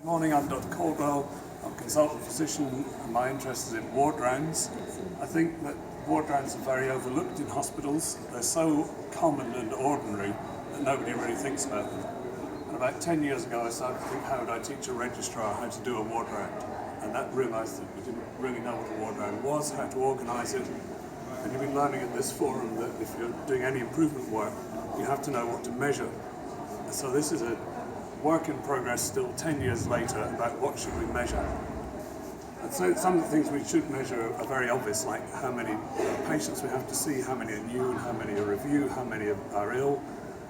Morning, I'm Dr. Caldwell. I'm a consultant physician and my interest is in ward rounds. I think that ward rounds are very overlooked in hospitals. They're so common and ordinary that nobody really thinks about them. And about 10 years ago I started to think, how would I teach a registrar how to do a ward round? And that realised that we didn't really know what a ward round was, how to organise it. And you've been learning at this forum that if you're doing any improvement work, you have to know what to measure. So this is a work in progress still 10 years later about what should we measure. And so some of the things we should measure are very obvious, like how many patients we have to see, how many are new and how many are review, how many are ill,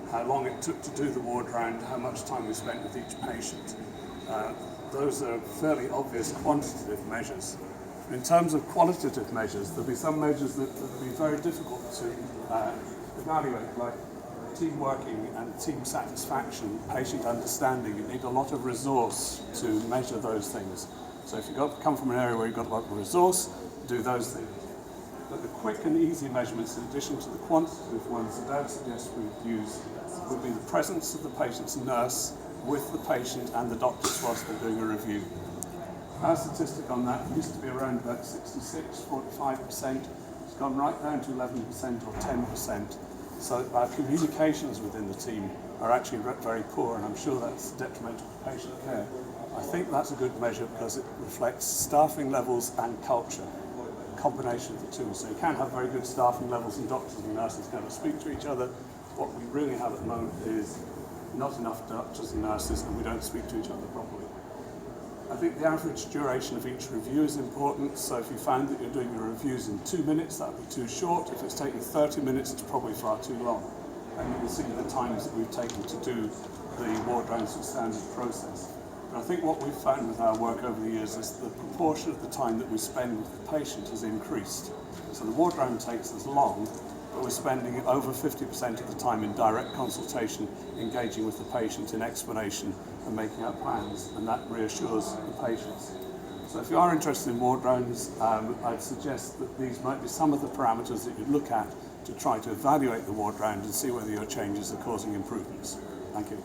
how long it took to do the ward round, how much time we spent with each patient. Those are fairly obvious quantitative measures. In terms of qualitative measures, there'll be some measures that will be very difficult to evaluate, like team working and team satisfaction, patient understanding. You need a lot of resource to measure those things. So if you come from an area where you've got a lot of resource, do those things. But the quick and easy measurements, in addition to the quantitative ones that I would suggest we use, would be the presence of the patient's nurse with the patient and the doctors whilst they're doing a review. Our statistic on that used to be around about 45%. It's gone right down to 11% or 10%. So our communications within the team are actually very poor, and I'm sure that's detrimental to patient care. I think that's a good measure because it reflects staffing levels and culture, a combination of the two. So you can have very good staffing levels and doctors and nurses kind of speak to each other. What we really have at the moment is not enough doctors and nurses, and we don't speak to each other properly. I think the average duration of each review is important, so if you find that you're doing your reviews in 2 minutes, that would be too short. If it's taking 30 minutes, it's probably far too long. And you can see the times that we've taken to do the ward rounds of standard process. But I think what we've found with our work over the years is the proportion of the time that we spend with the patient has increased. So the ward round takes us long, but we're spending over 50% of the time in direct consultation, engaging with the patient in explanation and making out plans, and that reassures the patients. So if you are interested in ward rounds, I'd suggest that these might be some of the parameters that you'd look at to try to evaluate the ward round and see whether your changes are causing improvements. Thank you.